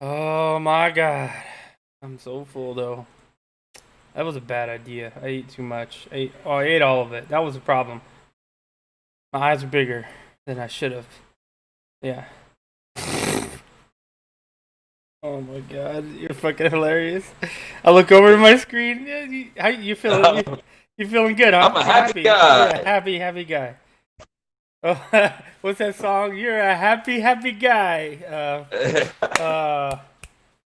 Oh my god. I'm so full though. That was a bad idea. I ate too much. I ate all of it. That was the problem. My eyes are bigger than I should have. Yeah. Oh my god, you're fucking hilarious. I look over to my screen. Yeah, how you feeling? I'm You feeling good, huh? a You're happy happy. You're a guy. happy guy. Oh, what's that song? You're a happy guy. Uh.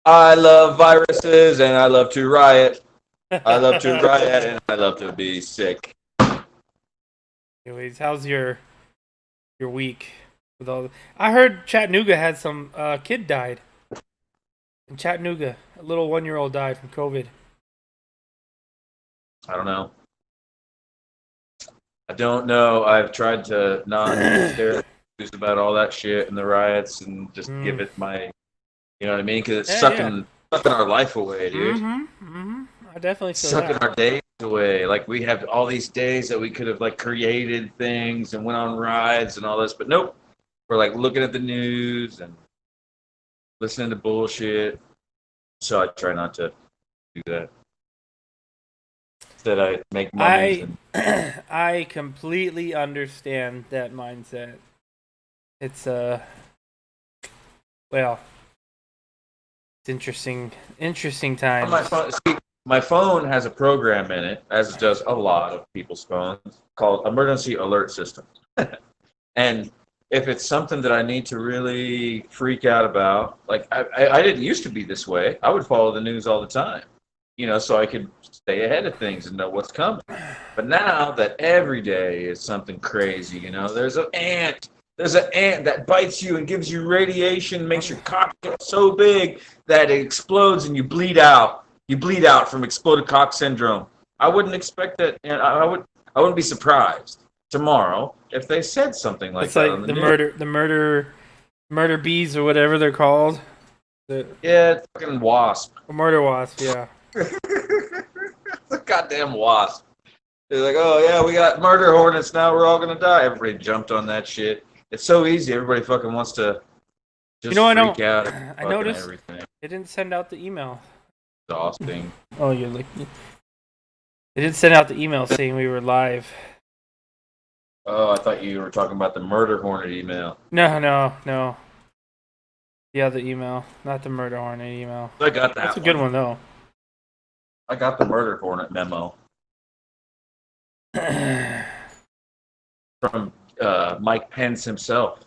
I love viruses and I love to riot. I love to riot and I love to be sick. Anyways, how's your week with all? I heard Chattanooga had some kid died in Chattanooga. A little 1 year old died from COVID. I don't know. I don't know. I've tried to not stare at the news about all that shit and the riots and just give Mm. it my, you know what I mean? Because it's Yeah, yeah. sucking our life away, dude. I definitely feel Sucking that. our days away. Like we have all these days that we could have like created things and went on rides and all this, but nope. We're like looking at the news and listening to bullshit. So I try not to do that. Instead, I make mummies I and I completely understand that mindset. It's well, it's interesting on my times. phone. See, my phone has a program in it, as does a lot of people's phones, called Emergency Alert System. And if it's something that I need to really freak out about, like I didn't used to be this way. I would follow the news all the time, so I could stay ahead of things and know what's coming. But now that every day is something crazy, there's an ant that bites you and gives you radiation, makes your cock get so big that it explodes and you bleed out. You bleed out from exploded cock syndrome. I wouldn't expect that, and I wouldn't be surprised tomorrow if they said something like It's that on like the news. murder bees or whatever they're called. The Yeah, it's fucking wasp. murder wasp. Yeah. It's a goddamn wasp. They're like, oh yeah, we got murder hornets now. We're all gonna die. Everybody jumped on that shit. It's so easy. Everybody fucking wants to You just know, I freak don't. out at I fucking noticed everything. they didn't send out the email. Exhausting. Oh, you're like they didn't send out the email saying we were live. Oh, I thought you were talking about the murder hornet email. No. The other email, not the murder hornet email. I got That's a that good one. one though. I got the murder hornet memo from Mike Pence himself.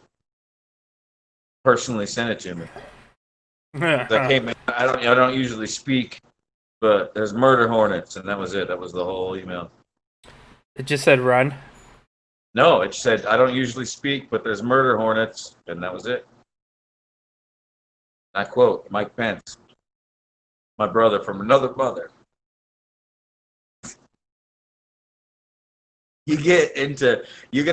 Personally sent it to me. Like, hey man, I don't usually speak, but there's murder hornets, and that was it. That was the whole email. It just said run. No, it said I don't usually speak, but there's murder hornets, and that was it. I quote Mike Pence, my brother from another mother. You get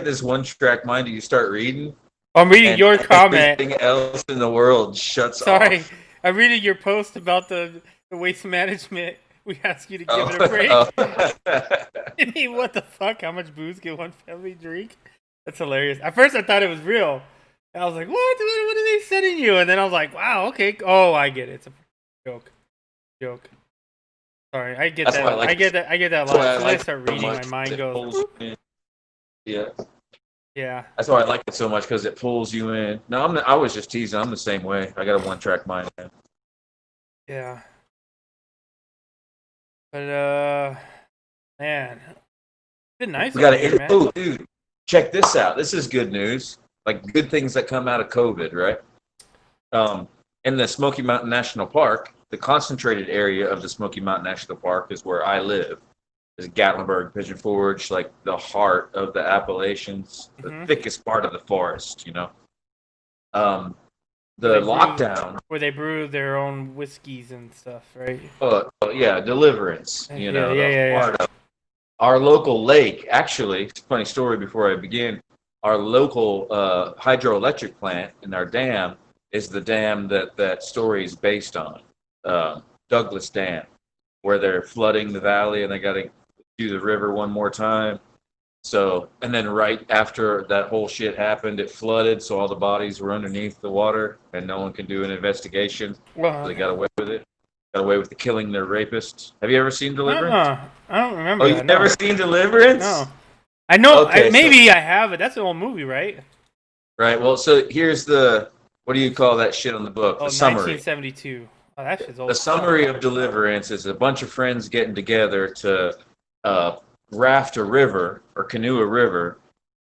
this one track mind, and you start reading, I'm reading and your comment. everything else in the world shuts Sorry, off. I'm reading your post about the waste management. We ask you to give it a Oh, break. What the fuck? How much booze can one family drink? That's hilarious. At first, I thought it was real. I was like, "What? What are they sending you?" And then I was like, "Wow, okay. Oh, I get it. It's a joke. Joke. Sorry, I get that's why I that. like. I get that a That's why lot. I As soon as I like it start so reading, my much. mind It goes, pulls "Boop." you in. Yeah, Yeah, that's why I like it so much because it pulls you in. No, I was just teasing. I'm the same way. I got a one track mind. Man. yeah. But man, it's been nice We got over here, to. man. Oh, dude, check this out. This is good news. Like good things that come out of COVID, right? Um, in the Smoky Mountain National Park, the concentrated area of the Smoky Mountain National Park is where I live. Is Gatlinburg, Pigeon Forge, like the heart of the Appalachians, the Hmm. thickest part of the forest. Um, Where the they brew, lockdown. their own whiskeys and stuff, right? Yeah, Deliverance. The Yeah. heart of our local lake. Actually, it's a funny story. Before I begin, our local hydroelectric plant in our dam is the dam that story is based on, Douglas Dam, where they're flooding the valley and they got to do the river one more time. So, and then right after that whole shit happened, it flooded, so all the bodies were underneath the water, and no one can do an investigation. So they got away with it. Got away with the killing their rapists. Have you ever seen Deliverance? I don't remember Oh, that. you've No, never seen Deliverance? no. I know. Okay, Maybe I have it. That's an old movie, right? Right. Well, so here's the what do you call that shit on the book? Oh, The summary. 1972. Oh, that shit's old. The summary of Deliverance is a bunch of friends getting together to raft a river or canoe a river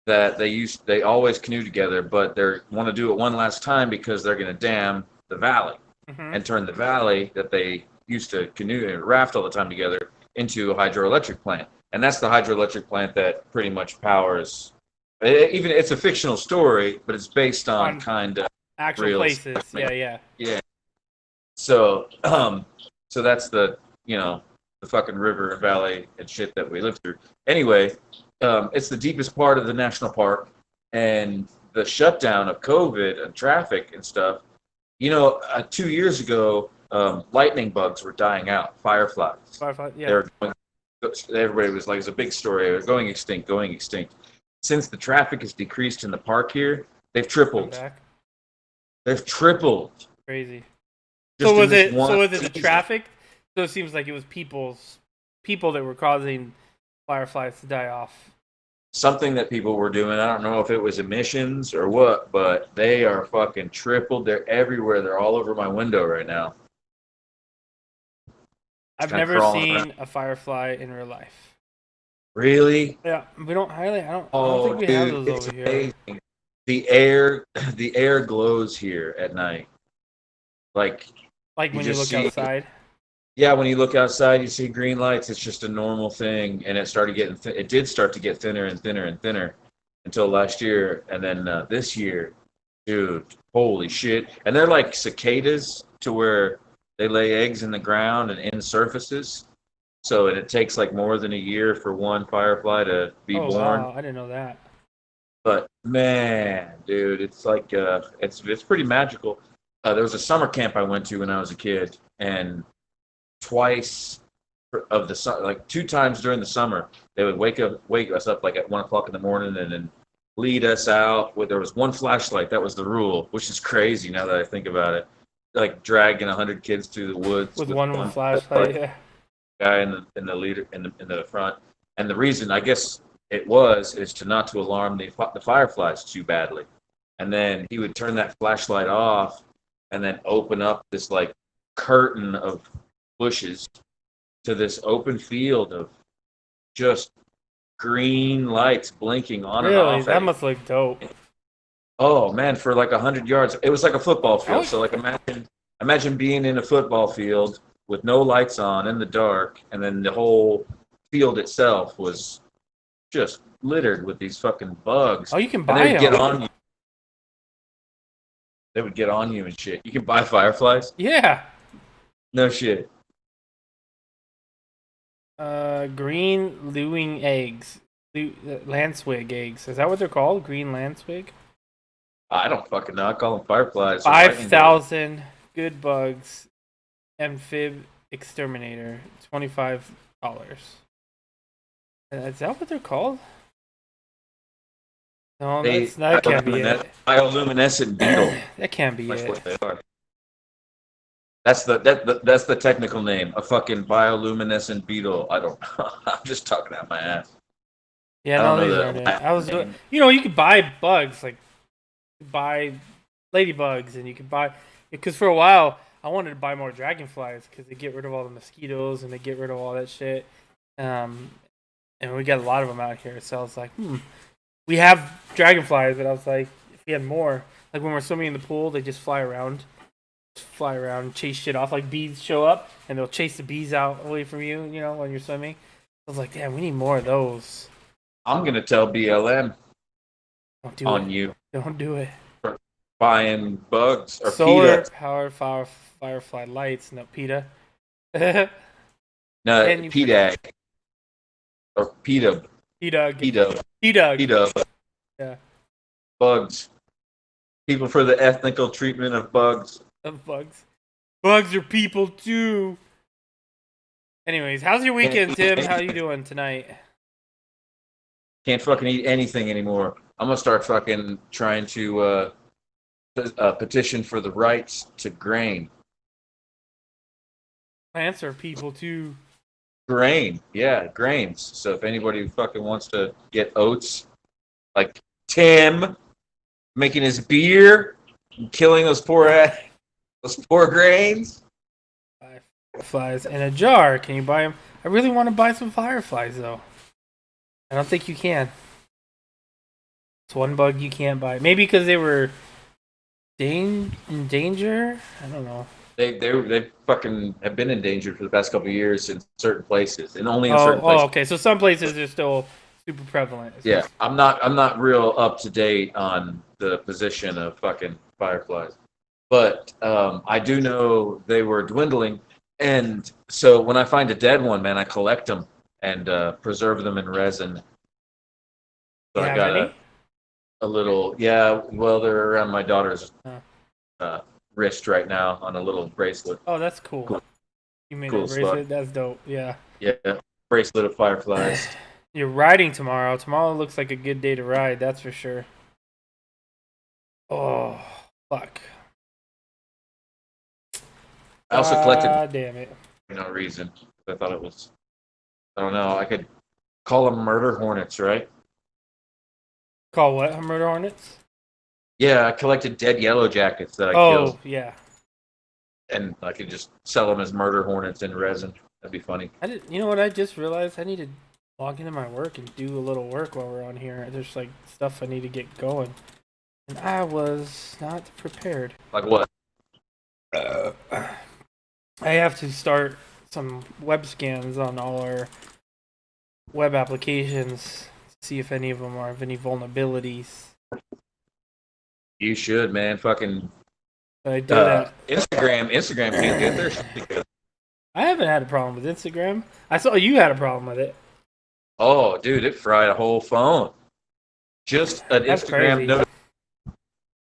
that they always canoe together, but they want to do it one last time because they're going to dam the valley and turn the valley that they used to canoe and raft all the time together into a hydroelectric plant. And that's the hydroelectric plant that pretty much powers. Even it's a fictional story, but it's based on kind of actual real places. stuff. Yeah. So, so that's the the fucking river and valley and shit that we live through. Anyway, it's the deepest part of the national park, and the shutdown of COVID and traffic and stuff. 2 years ago, lightning bugs were dying out, fireflies. Yeah. They were going, everybody was like, it's a big story. They're going extinct, going extinct. Since the traffic has decreased in the park here, they've tripled. They've tripled. Crazy. So was it the traffic? So it seems like it was people that were causing fireflies to die off. Something that people were doing. I don't know if it was emissions or what, but they are fucking tripled. They're everywhere. They're all over my window right now. I've never seen a firefly in real life. Really? Yeah, we don't highly. I don't think we have those over here. Amazing. The air glows here at night. Like when you look outside. Yeah, when you look outside, you see green lights. It's just a normal thing, and it did start to get thinner and thinner and thinner until last year, and then this year, dude, holy shit! And they're like cicadas, to where they lay eggs in the ground and in surfaces. So it takes like more than a year for one firefly to be born. Wow, I didn't know that. But man, dude, it's like it's pretty magical. There was a summer camp I went to when I was a kid, and twice of the like 2 times during the summer, they would wake us up like at 1 o'clock in the morning, and then lead us out. There was one flashlight. That was the rule, which is crazy now that I think about it. Like dragging 100 kids through the woods with one flashlight. Yeah. Guy in the leader in the front, and the reason I guess is not to alarm the fireflies too badly. And then he would turn that flashlight off, and then open up this like curtain of bushes to this open field of just green lights blinking on and off. Really, that must look dope. Oh man, for like 100 yards, it was like a football field. So like imagine being in a football field with no lights on in the dark, and then the whole field itself was just littered with these fucking bugs. Oh, you can buy them. Get on you. They would get on you and shit. You can buy fireflies? Yeah. No shit. Green lewing eggs. Landswig eggs. Is that what they're called? Green landswig? I don't fucking know. I call them fireflies. 5,000 good bugs. Amphib exterminator. $25. Is that what they're called? No, that can't be it. Bioluminescent beetle. That can't be That's it. what they are. That's the technical name. A fucking bioluminescent beetle. I don't know. I'm just talking out my ass. Yeah, no, these aren't it. I was, you could buy bugs, like buy ladybugs, and you could buy, because for a while I wanted to buy more dragonflies because they get rid of all the mosquitoes and they get rid of all that shit. And we got a lot of them out here, so I was like, we have dragonflies, but I was like, if we had more, like when we're swimming in the pool, they just fly around and chase shit off. Like bees show up and they'll chase the bees out away from you, when you're swimming. I was like, damn, we need more of those. I'm gonna tell BLM on you. Don't do it. For buying bugs or solar powered firefly lights. No, PETA. No, PDAG or PETA. PETA. Yeah. Bugs. People for the ethnical treatment of bugs. Bugs are people too. Anyways, how's your weekend, Tim? How you doing tonight? Can't fucking eat anything anymore. I'm gonna start fucking trying to petition for the rights to grain. Plants are people too. Grain, yeah, grains. So if anybody fucking wants to get oats, like Tim making his beer, and killing those poor grains. Fireflies in a jar. Can you buy them? I really want to buy some fireflies though. I don't think you can. It's one bug you can't buy. Maybe because they were in danger. I don't know. They fucking have been endangered for the past couple of years in certain places, and only in certain places. Oh, okay. So some places are still super prevalent. Yeah, I'm not real up to date on the position of fucking fireflies, but I do know they were dwindling, and so when I find a dead one, man, I collect them and preserve them in resin. So I got a little, yeah. Well, they're around my daughter's wrist right now on a little bracelet. Oh, that's cool. You made a bracelet. That's dope. Yeah. Yeah, bracelet of fireflies. You're riding tomorrow. Tomorrow looks like a good day to ride. That's for sure. Oh, fuck. I also collected. Damn it. For no reason. I thought it was. I don't know. I could call them murder hornets, right? Call what? Murder hornets? Yeah, I collected dead yellow jackets that I killed. Oh, yeah. And I could just sell them as murder hornets in resin. That'd be funny. You know what I just realized? I need to log into my work and do a little work while we're on here. There's like stuff I need to get going. And I was not prepared. Like what? I have to start some web scans on all our web applications to see if any of them have any vulnerabilities. You should, man. Fucking. I did that. Instagram can't get their shit together. I haven't had a problem with Instagram. I saw you had a problem with it. Oh, dude, it fried a whole phone. Just an That's Instagram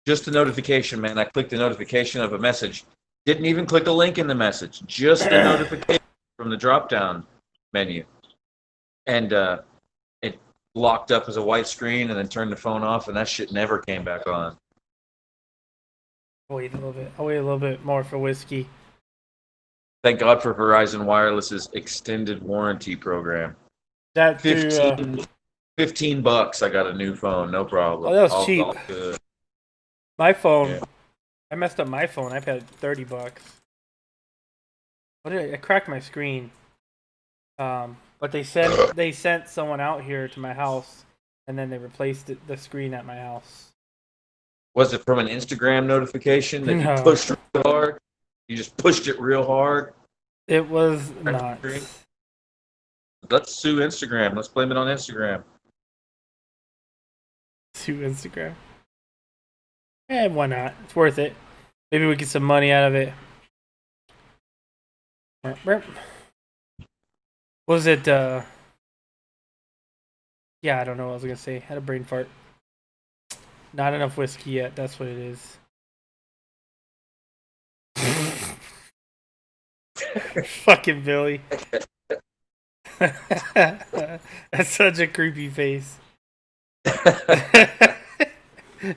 just a notification, man. I clicked the notification of a message. Didn't even click a link in the message. Just a notification from the drop-down menu. And it locked up as a white screen and then turned the phone off, and that shit never came back on. I'll wait a little bit more for whiskey. Thank God for Verizon Wireless's extended warranty program. That $15 I got a new phone, no problem. Oh, that was cheap. All good. My phone, yeah. I messed up my phone. I paid $30. I cracked my screen. But they sent someone out here to my house, and then they replaced the screen at my house. Was it from an Instagram notification that you pushed real hard? You just pushed it real hard? It was not. Let's sue Instagram. Let's blame it on Instagram. Sue Instagram? Why not? It's worth it. Maybe we get some money out of it. Was it, yeah, I don't know what I was going to say. I had a brain fart. Not enough whiskey yet. That's what it is. Fucking Billy. That's such a creepy face.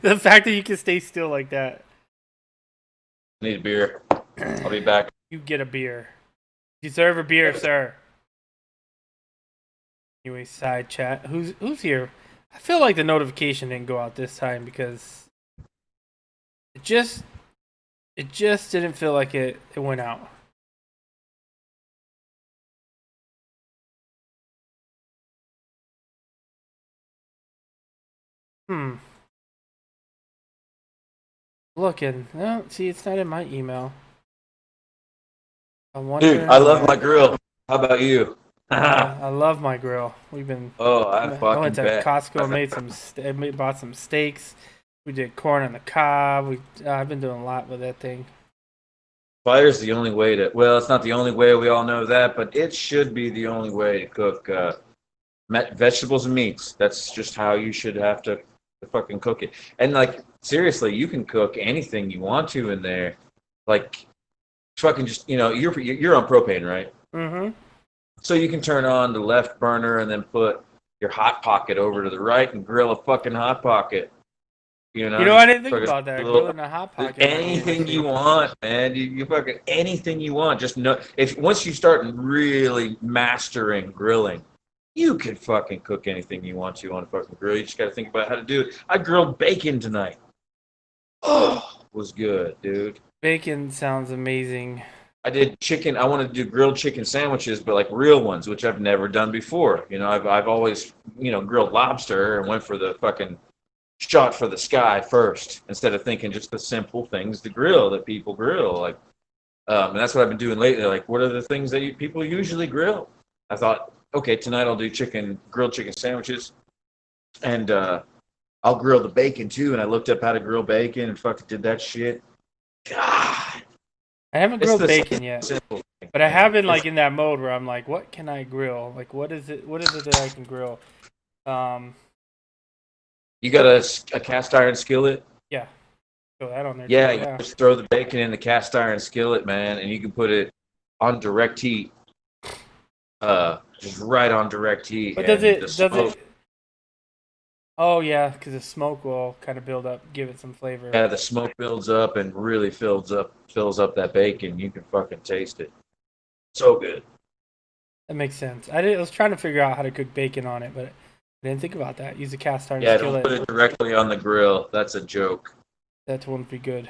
The fact that you can stay still like that. I need a beer. I'll be back. You get a beer. You serve a beer, sir. Anyway, side chat. Who's here? I feel like the notification didn't go out this time because it just didn't feel like it went out. Looking. No, see, it's not in my email. I wonder. Dude, I love my grill. How about you? I love my grill. We've been. I went to Costco, bought some steaks. We did corn on the cob. I've been doing a lot with that thing. Fire's the only way to. Well, it's not the only way. We all know that, but it should be the only way to cook vegetables and meats. That's just how you should have to fucking cook it. And like seriously, you can cook anything you want to in there. Like fucking just you're on propane, right? Mm-hmm. So you can turn on the left burner and then put your hot pocket over to the right and grill a fucking hot pocket. You know, I just didn't think fucking about that. little, Grilling a hot pocket might be anything you interesting. want, man. You fucking anything you want. Just know if once you start really mastering grilling, you can fucking cook anything you want to on a fucking grill. You just got to think about how to do it. I grilled bacon tonight. Oh, was good, dude. Bacon sounds amazing. I did chicken. I wanted to do grilled chicken sandwiches, but like real ones, which I've never done before. You know, I've always grilled lobster and went for the fucking shot for the sky first instead of thinking just the simple things to grill that people grill. Like, and that's what I've been doing lately. Like, what are the things that people usually grill? I thought, okay, tonight I'll do grilled chicken sandwiches, and I'll grill the bacon too. And I looked up how to grill bacon and fucking did that shit. God, I haven't it's grilled the bacon yet, simple thing, but I have been man. like in that mode where I'm like, what can I grill? Like, what is it? What is it that I can grill? You got a cast iron skillet? Yeah, throw that on there Yeah, too. you Yeah. just throw the bacon in the cast iron skillet, man, and you can put it on direct heat. Just right on direct heat, But and the does smoke. it? Oh yeah, because the smoke will kind of build up, give it some flavor. Yeah, the smoke builds up and really fills up that bacon. You can fucking taste it. So good. That makes sense. I was trying to figure out how to cook bacon on it, but I didn't think about that. Use a cast iron Yeah, don't put skillet. it directly on the grill. That's a joke. That wouldn't be good.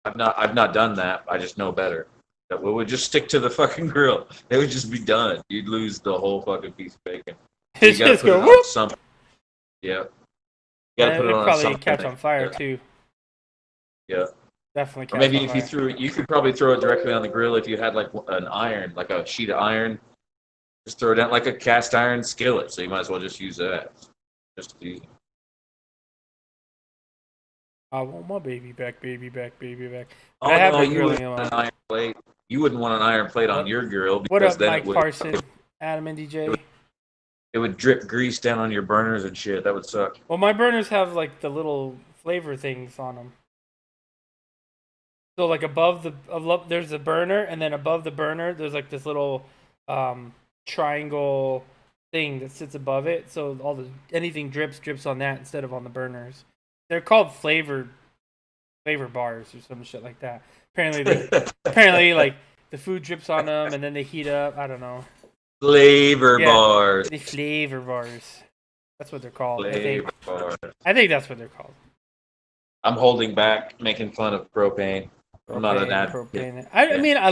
I've not done that. I just know better. That we would just stick to the fucking grill. It would just be done. You'd lose the whole fucking piece of bacon. So you It got to just put go it on whoop. something. Yeah. You got to And put it it'd on probably something. catch on fire Yeah. too. Yeah. Definitely Or catch maybe on if you fire. threw it, you could probably throw it directly on the grill if you had like an iron, like a sheet of iron. Just throw it down like a cast iron skillet. So you might as well just use that. Just easy. I want my baby back, baby back, baby back. But Oh I have no, been you grilling wouldn't a want lot. an iron plate. You wouldn't want an iron plate on your grill What because up, then it Mike would Parson, Adam and DJ? it would drip grease down on your burners and shit. That would suck. Well, my burners have like the little flavor things on them. So like there's a burner, and then above the burner, there's like this little triangle thing that sits above it. So anything drips on that instead of on the burners. They're called flavor bars or some shit like that. Apparently like the food drips on them and then they heat up. I don't know. Flavor Yeah, bars. the flavor bars. That's what they're called. Flavor bars. I think that's what they're called. I'm holding back, making fun of propane. I'm not an advocate. Propane. I mean, I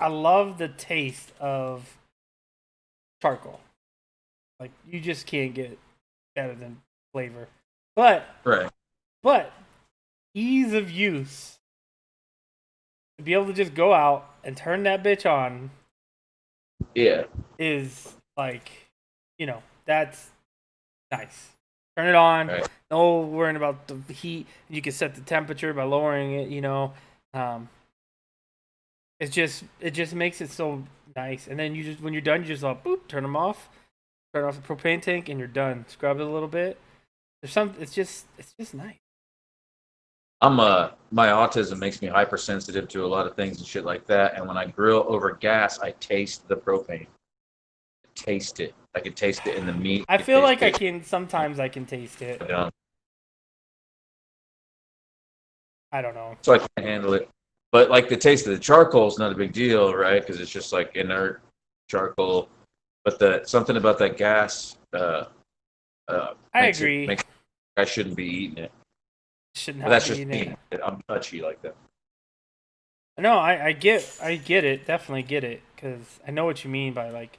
love the taste of charcoal. Like you just can't get better than flavor. But Right. ease of use. To be able to just go out and turn that bitch on Yeah. is like, that's nice. Turn it on. Right. No worrying about the heat. You can set the temperature by lowering it. It just makes it so nice. And then when you're done, you just boop, turn them off. Turn off the propane tank, and you're done. Scrub it a little bit. It's just nice. My autism makes me hypersensitive to a lot of things and shit like that. And when I grill over gas, I taste the propane. Taste it. I can taste it in the meat. I feel like sometimes I can taste it. Yeah. I don't know. So I can handle it. But like the taste of the charcoal is not a big deal, right? Because it's just like inert charcoal. But something about that gas. I agree. I shouldn't be eating it. Shouldn't But have that's to just eat me. it. I'm touchy like that. No, I get it. Definitely get it. Because I know what you mean by like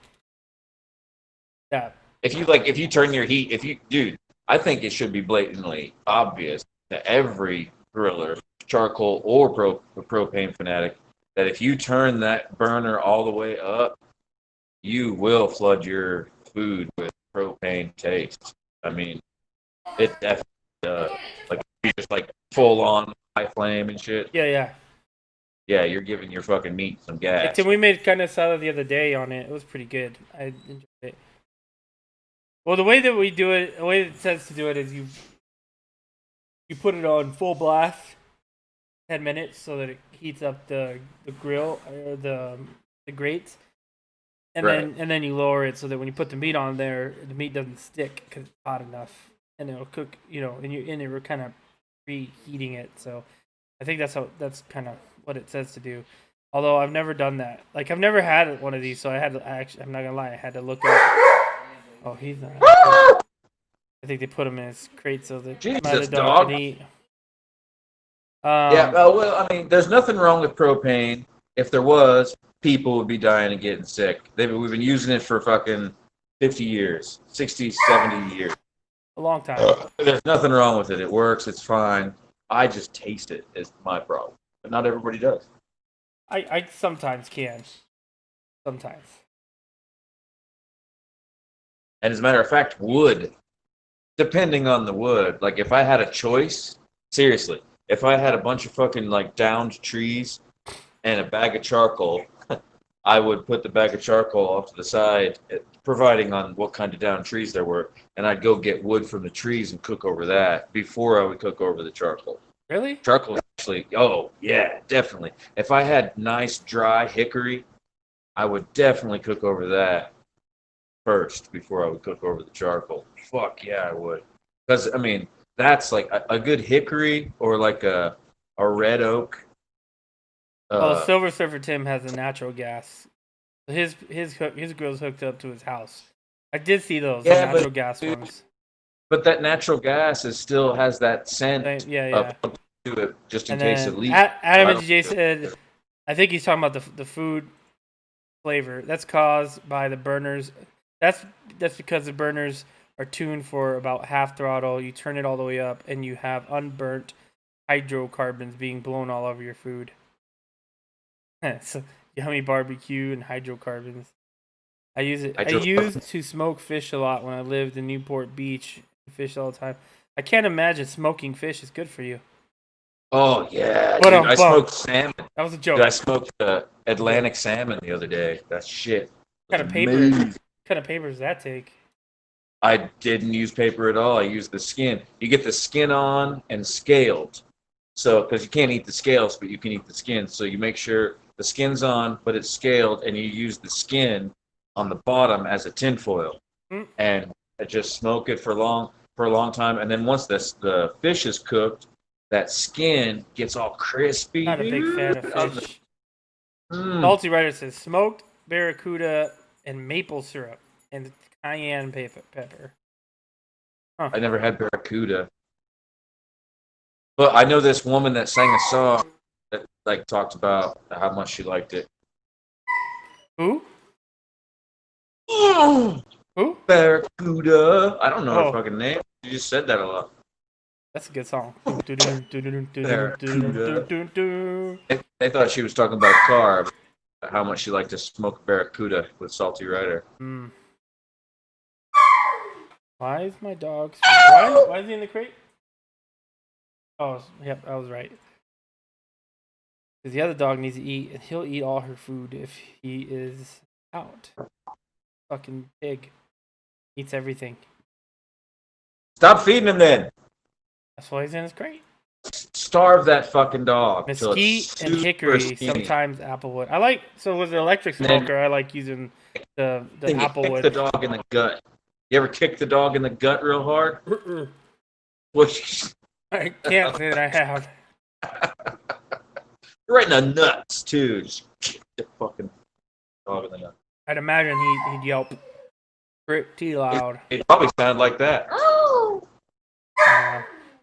that. If you turn your heat, dude, I think it should be blatantly obvious to every griller, charcoal or propane fanatic, that if you turn that burner all the way up, you will flood your food with propane taste. I mean, it definitely does. Like, you just like full on high flame and shit. Yeah. Yeah, you're giving your fucking meat some gas. We made carne asada the other day on it. It was pretty good. I enjoyed it. Well, the way that we do it, the way it says to do it is you put it on full blast, 10 minutes, so that it heats up the grill or the grates, and then you lower it so that when you put the meat on there, the meat doesn't stick because it's hot enough, and it'll cook. And they were kind of preheating it. So I think that's kind of what it says to do. Although I've never done that. Like I've never had one of these, so I'm not gonna lie, I had to look up. Oh, he's not. I think they put him in his crate so that Jesus, the dog. can eat. Yeah, well, I mean, there's nothing wrong with propane. If there was, people would be dying and getting sick. We've been using it for fucking 50 years, 60, 70 years. A long time. There's nothing wrong with it. It works. It's fine. I just taste it is my problem. But not everybody does. I sometimes can. Sometimes. And as a matter of fact, wood, depending on the wood, like if I had a choice, seriously, if I had a bunch of fucking like downed trees and a bag of charcoal, I would put the bag of charcoal off to the side, providing on what kind of downed trees there were, and I'd go get wood from the trees and cook over that before I would cook over the charcoal. Really? Charcoal actually, oh yeah, definitely. If I had nice dry hickory, I would definitely cook over that first before I would cook over the charcoal. Fuck yeah, I would. Because, I mean, that's like a good hickory or like a red oak. Silver Surfer Tim has a natural gas. His grill's hooked up to his house. I did see those natural gas ones. But that natural gas still has that scent yeah. to it, just in and case it leaks. Adam and DJ said, I think he's talking about the food flavor. That's caused by the burners. That's because the burners are tuned for about half throttle. You turn it all the way up, and you have unburnt hydrocarbons being blown all over your food. So, yummy barbecue and hydrocarbons. I used to smoke fish a lot when I lived in Newport Beach. Fish all the time. I can't imagine smoking fish is good for you. Oh yeah, dude, I smoked salmon. That was a joke. Dude, I smoked Atlantic salmon the other day. That shit. What kind of paper does that take? I didn't use paper at all. I used the skin. You get the skin on and scaled. So, because you can't eat the scales, but you can eat the skin. So you make sure the skin's on, but it's scaled, and you use the skin on the bottom as a tinfoil. And I just smoke it for a long time. And then once the fish is cooked, that skin gets all crispy. Not a big fan of fish. Salty Writer says smoked barracuda and maple syrup and cayenne pepper. Huh. I never had barracuda. But I know this woman that sang a song that like talked about how much she liked it. Who? Who? Barracuda. I don't know her fucking name. You just said that a lot. That's a good song. They thought she was talking about a car, how much she liked to smoke barracuda with Salty Rider. Why is my dog... Why is he in the crate? Oh, yep, I was right. Because the other dog needs to eat, and he'll eat all her food if he is out. Fucking pig. Eats everything. Stop feeding him then. That's why he's in his crate. Starve that fucking dog. Mesquite and hickory, sometimes applewood. With the electric smoker, I like using the applewood. Kick the dog in the gut. You ever kick the dog in the gut real hard? I can't say that I have. Right in the nuts, too. Just kick the fucking dog in the nuts. I'd imagine he'd yelp pretty loud. It probably sounded like that.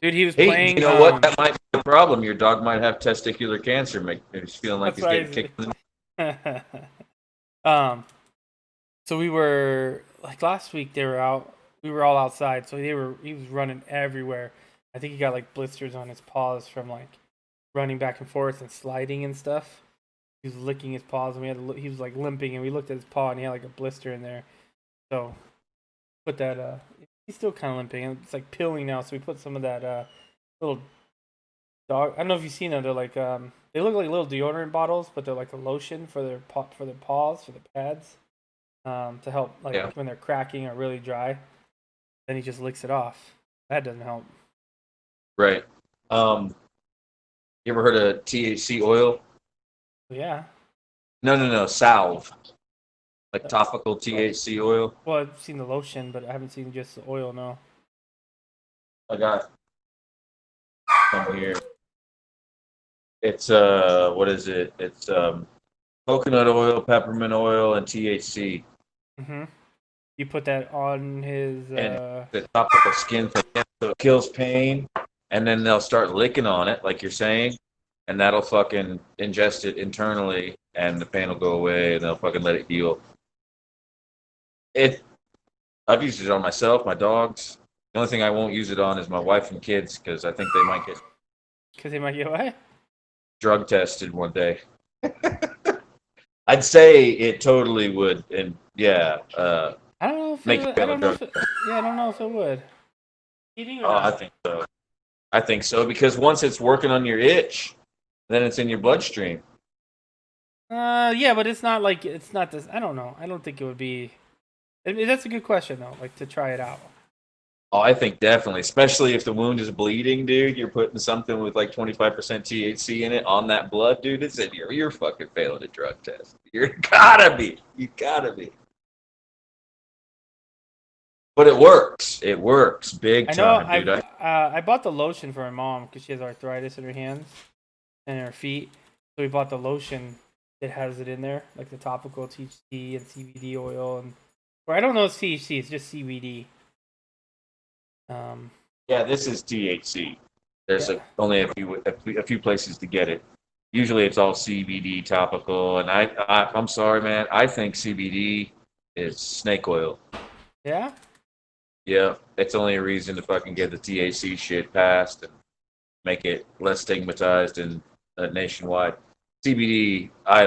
Dude, he was playing... You know what? That might be a problem. Your dog might have testicular cancer. Maybe he's feeling like he's getting kicked in the... So we were... Like last week, we were all outside, so he was running everywhere. I think he got like blisters on his paws from like running back and forth and sliding and stuff. He was licking his paws, and he was like limping, and we looked at his paw, and he had like a blister in there. So put that. He's still kind of limping, and it's like peeling now. So we put some of that little dog. I don't know if you've seen them. They're like they look like little deodorant bottles, but they're like a lotion for their paws, for the pads, to help when they're cracking or really dry. Then he just licks it off. That doesn't help. Right. You ever heard of THC oil? Yeah. No. Salve. Like topical THC oil. Well, I've seen the lotion, but I haven't seen just the oil. No. I got some here. It's what is it? It's coconut oil, peppermint oil, and THC. Mm-hmm. You put that on his. And the topical skin thing, so it kills pain, and then they'll start licking on it, like you're saying, and that'll fucking ingest it internally, and the pain will go away, and they'll fucking let it heal. I've used it on myself, my dogs. The only thing I won't use it on is my wife and kids, because I think they might get Because they might get what? drug tested one day. I'd say it totally would, and yeah. I don't know if Make it, you I feel don't a know if drug. I don't know if it would. Eating or Oh, I not? think so. I think so, because once it's working on your itch, then it's in your bloodstream. Yeah, but it's not like it's not this. I don't know. I don't think it would be. That's a good question though. Like to try it out. Oh, I think definitely, especially if the wound is bleeding, dude. You're putting something with like 25% THC in it on that blood, dude. It's in here. You're fucking failing a drug test. You gotta be. You gotta be. But it works. It works big I know. time, dude. I bought the lotion for my mom because she has arthritis in her hands and her feet. So we bought the lotion that has it in there, like the topical THC and CBD oil, and or I don't know if it's THC. It's just CBD. Yeah, this is THC. There's Yeah. only a few places to get it. Usually, it's all CBD topical, and I'm sorry, man. I think CBD is snake oil. Yeah. Yeah, it's only a reason to fucking get the THC shit passed and make it less stigmatized and nationwide. CBD, I don't.